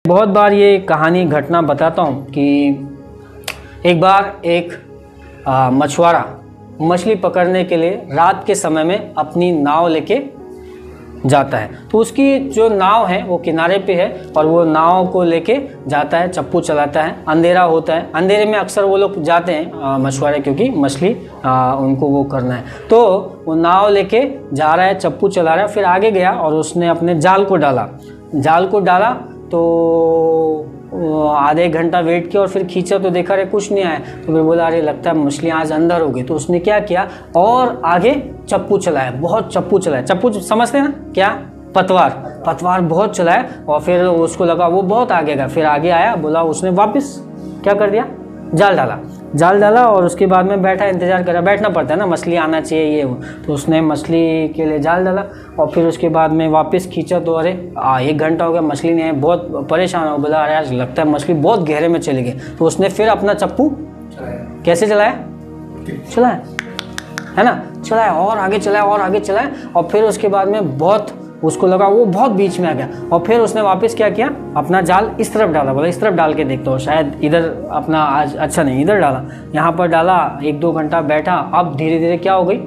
बहुत बार ये कहानी घटना बताता हूँ कि एक बार एक मछुआरा मछली पकड़ने के लिए रात के समय में अपनी नाव लेके जाता है। तो उसकी जो नाव है वो किनारे पे है और वो नाव को लेके जाता है, चप्पू चलाता है। अंधेरा होता है, अंधेरे में अक्सर वो लोग जाते हैं मछुआरे, क्योंकि मछली उनको वो करना है। तो वो नाव लेके जा रहा है, चप्पू चला रहा है। फिर आगे गया और उसने अपने जाल को डाला तो आधे घंटा वेट किया और फिर खींचा तो देखा रे कुछ नहीं आया। तो फिर बोला अरे लगता है मछली आज अंदर हो गई। तो उसने क्या किया और आगे चप्पू चलाया, बहुत चप्पू चलाया। चप्पू समझते हैं ना क्या? पतवार बहुत चलाया और फिर उसको लगा वो बहुत आगे गया। फिर आगे आया, बोला उसने वापस क्या कर दिया, जाल डाला और उसके बाद में बैठा, इंतजार करा। बैठना पड़ता है ना, मछली आना चाहिए ये वो। तो उसने मछली के लिए जाल डाला और फिर उसके बाद में वापस खींचा तो अरे 1 घंटा हो गया, मछली नहीं है। बहुत परेशान हो, बोला अरे यार लगता है मछली बहुत गहरे में चली गई। तो उसने फिर अपना चप्पू कैसे चलाया है ना, चलाया और आगे चलाया और फिर उसके बाद में बहुत उसको लगा वो बहुत बीच में आ गया। और फिर उसने वापस क्या किया, अपना जाल इस तरफ डाला। बोला इस तरफ डाल के देखता हूँ, शायद इधर अपना आज अच्छा नहीं, इधर डाला, यहाँ पर डाला। 1-2 घंटा बैठा। अब धीरे धीरे क्या हो गई,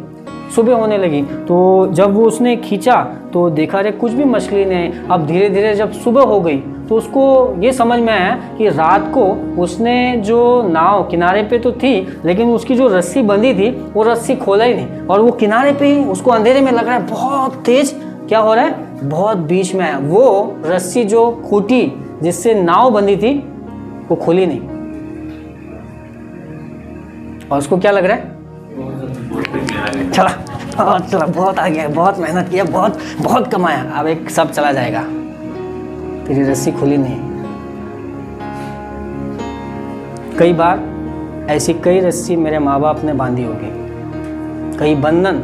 सुबह होने लगी। तो जब वो उसने खींचा तो देखा रे कुछ भी मछली नहीं। अब धीरे धीरे जब सुबह हो गई तो उसको ये समझ में आया कि रात को उसने जो नाव किनारे पे तो थी, लेकिन उसकी जो रस्सी बंधी थी वो रस्सी खोला ही नहीं। और वो किनारे पे ही उसको अंधेरे में लग रहा है बहुत तेज क्या हो रहा है, बहुत बीच में आया। वो रस्सी जो खूटी जिससे नाव बंधी थी वो खुली नहीं। और उसको क्या लग रहा है, चला बहुत आ गया, बहुत मेहनत किया, बहुत कमाया, अब एक सब चला जाएगा। तेरी रस्सी खुली नहीं। कई बार ऐसी कई रस्सी मेरे माँ बाप ने बांधी होगी, कई बंधन,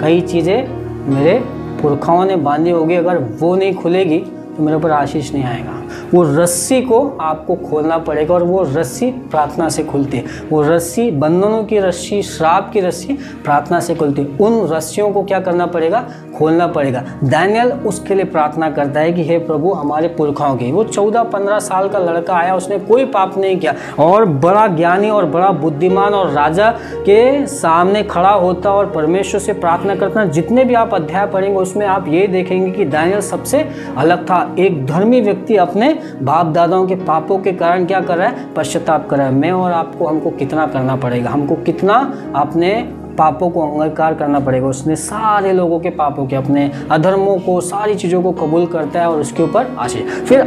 कई चीज़ें मेरे पुरखाओं ने बांधी होगी। अगर वो नहीं खुलेगी तो मेरे ऊपर आशीष नहीं आएगा। वो रस्सी को आपको खोलना पड़ेगा और वो रस्सी प्रार्थना से खुलती है। वो रस्सी, बंधनों की रस्सी, श्राप की रस्सी प्रार्थना से खुलती है। उन रस्सियों को क्या करना पड़ेगा, खोलना पड़ेगा। दानियल उसके लिए प्रार्थना करता है कि हे प्रभु हमारे पुरखाओं की। वो 14-15 साल का लड़का आया, उसने कोई पाप नहीं किया और बड़ा ज्ञानी और बड़ा बुद्धिमान और राजा के सामने खड़ा होता और परमेश्वर से प्रार्थना करता। जितने भी आप अध्याय पढ़ेंगे उसमें आप ये देखेंगे कि दानियल सबसे अलग था। एक धर्मी व्यक्ति अपने बाप दादाओं के पापों के कारण क्या कर रहा है, पश्चाताप कर रहा है। मैं और आपको, हमको कितना करना पड़ेगा, हमको कितना अपने पापों को अंगीकार करना पड़ेगा। उसने सारे लोगों के पापों के, अपने अधर्मों को, सारी चीज़ों को कबूल करता है और उसके ऊपर आशीष। फिर